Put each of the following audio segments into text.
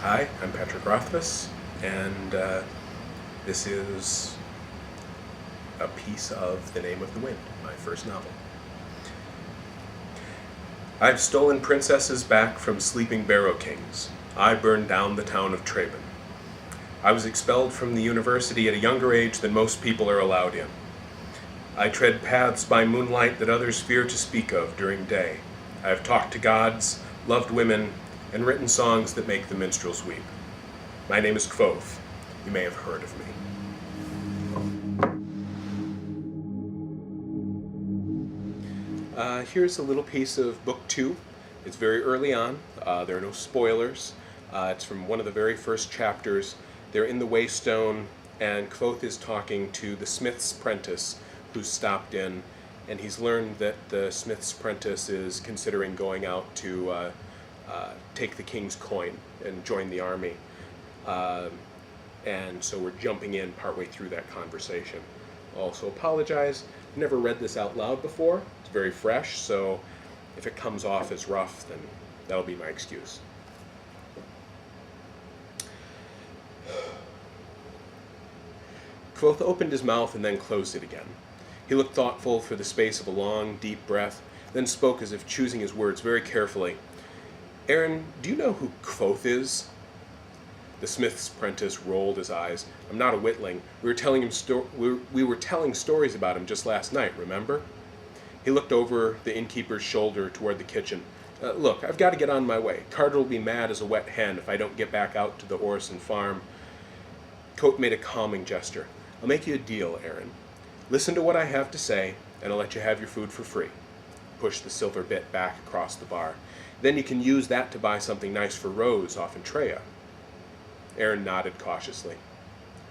Hi, I'm Patrick Rothfuss, and this is a piece of The Name of the Wind, my first novel. I've stolen princesses back from sleeping barrow kings. I burned down the town of Traben. I was expelled from the university at a younger age than most people are allowed in. I tread paths by moonlight that others fear to speak of during day. I have talked to gods, loved women, and written songs that make the minstrels weep. My name is Kvothe. You may have heard of me. Here's a little piece of book 2. It's very early on. There are no spoilers. It's from one of the very first chapters. They're in the Waystone, and Kvothe is talking to the smith's apprentice who's stopped in, and he's learned that the smith's apprentice is considering going out to take the king's coin and join the army. And so we're jumping in partway through that conversation. I'll also apologize. I've never read this out loud before. It's very fresh, so if it comes off as rough, then that'll be my excuse. Kvothe opened his mouth and then closed it again. He looked thoughtful for the space of a long, deep breath, then spoke as if choosing his words very carefully. Aaron, do you know who Kvothe is? The smith's apprentice rolled his eyes. I'm not a witling. We were telling stories about him just last night, remember? He looked over the innkeeper's shoulder toward the kitchen. Look, I've got to get on my way. Carter will be mad as a wet hen if I don't get back out to the Orson farm. Kvothe made a calming gesture. I'll make you a deal, Aaron. Listen to what I have to say, and I'll let you have your food for free. Push the silver bit back across the bar. Then you can use that to buy something nice for Rose off in Treya. Aaron nodded cautiously.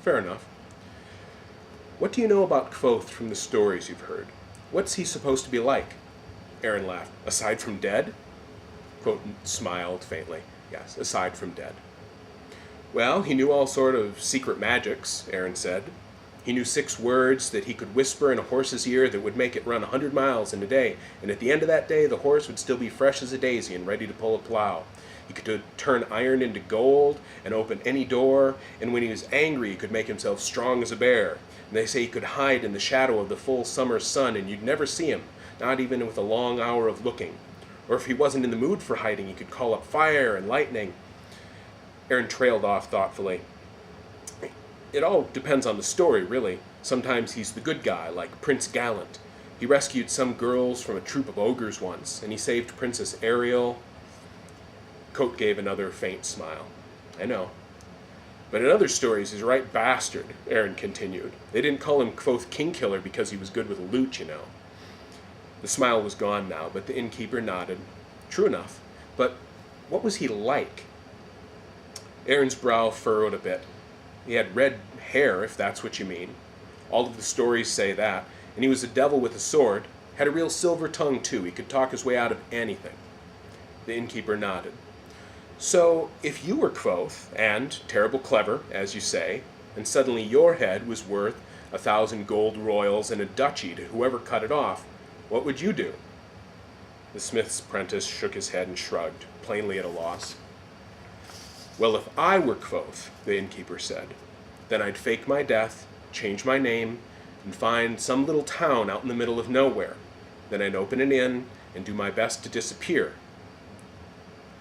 Fair enough. What do you know about Kvothe from the stories you've heard? What's he supposed to be like? Aaron laughed. Aside from dead? Kvothe smiled faintly. Yes, aside from dead. Well, he knew all sort of secret magics, Aaron said. He knew 6 words that he could whisper in a horse's ear that would make it run 100 miles in a day, and at the end of that day the horse would still be fresh as a daisy and ready to pull a plow. He could turn iron into gold and open any door, and when he was angry he could make himself strong as a bear. And they say he could hide in the shadow of the full summer sun and you'd never see him, not even with a long hour of looking. Or if he wasn't in the mood for hiding, he could call up fire and lightning. Aaron trailed off thoughtfully. It all depends on the story, really. Sometimes he's the good guy, like Prince Gallant. He rescued some girls from a troop of ogres once, and he saved Princess Ariel. Kvothe gave another faint smile. I know. But in other stories, he's a right bastard, Aaron continued. They didn't call him Kvothe Kingkiller because he was good with a lute, you know. The smile was gone now, but the innkeeper nodded. True enough. But what was he like? Aaron's brow furrowed a bit. He had red hair, if that's what you mean. All of the stories say that. And he was a devil with a sword. Had a real silver tongue, too. He could talk his way out of anything. The innkeeper nodded. So, if you were Kvothe, and terrible clever, as you say, and suddenly your head was worth 1,000 gold royals and a duchy to whoever cut it off, what would you do? The smith's apprentice shook his head and shrugged, plainly at a loss. Well, if I were Kvothe, the innkeeper said, then I'd fake my death, change my name, and find some little town out in the middle of nowhere. Then I'd open an inn and do my best to disappear.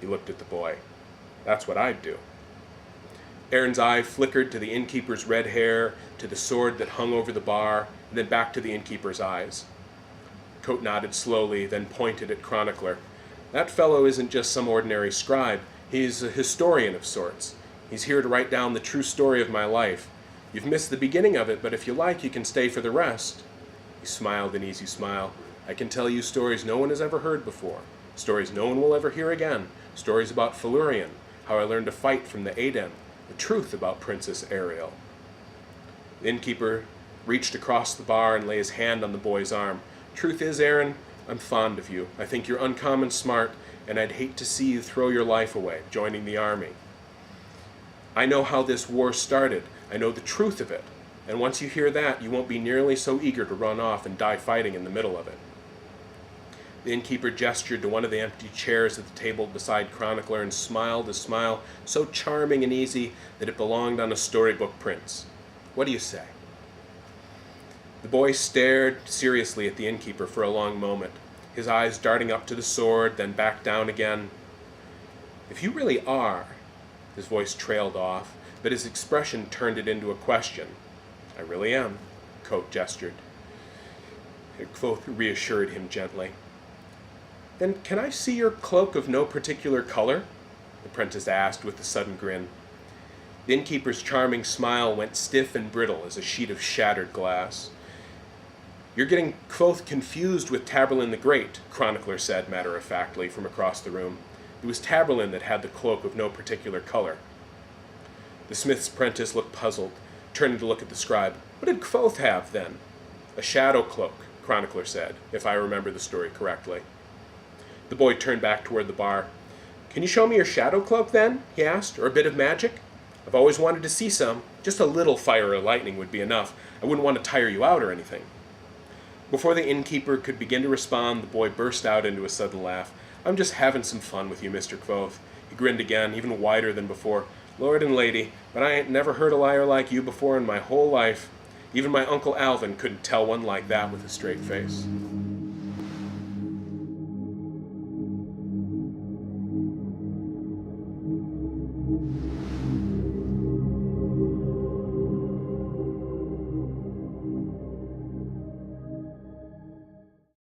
He looked at the boy. That's what I'd do. Aaron's eye flickered to the innkeeper's red hair, to the sword that hung over the bar, and then back to the innkeeper's eyes. Kvothe nodded slowly, then pointed at Chronicler. That fellow isn't just some ordinary scribe. He's a historian of sorts. He's here to write down the true story of my life. You've missed the beginning of it, but if you like, you can stay for the rest. He smiled an easy smile. I can tell you stories no one has ever heard before. Stories no one will ever hear again. Stories about Felurian, how I learned to fight from the Aden. The truth about Princess Ariel. The innkeeper reached across the bar and lay his hand on the boy's arm. Truth is, Aaron, I'm fond of you. I think you're uncommon smart, and I'd hate to see you throw your life away, joining the army. I know how this war started. I know the truth of it. And once you hear that, you won't be nearly so eager to run off and die fighting in the middle of it. The innkeeper gestured to one of the empty chairs at the table beside Chronicler and smiled a smile so charming and easy that it belonged on a storybook print. "What do you say?" The boy stared seriously at the innkeeper for a long moment, his eyes darting up to the sword, then back down again. "If you really are," his voice trailed off, but his expression turned it into a question. "I really am," Koth gestured. Kvothe reassured him gently. "Then can I see your cloak of no particular color?" the apprentice asked with a sudden grin. The innkeeper's charming smile went stiff and brittle as a sheet of shattered glass. "You're getting Kvothe confused with Taborlin the Great," Chronicler said matter-of-factly from across the room. "It was Taborlin that had the cloak of no particular color." The smith's apprentice looked puzzled, turning to look at the scribe. "What did Kvothe have, then?" "A shadow cloak," Chronicler said, if I remember the story correctly. The boy turned back toward the bar. "Can you show me your shadow cloak, then?" he asked, "or a bit of magic? I've always wanted to see some. Just a little fire or lightning would be enough. I wouldn't want to tire you out or anything." Before the innkeeper could begin to respond, the boy burst out into a sudden laugh. "I'm just having some fun with you, Mr. Kvothe." He grinned again, even wider than before. "Lord and lady, but I ain't never heard a liar like you before in my whole life. Even my Uncle Alvin couldn't tell one like that with a straight face."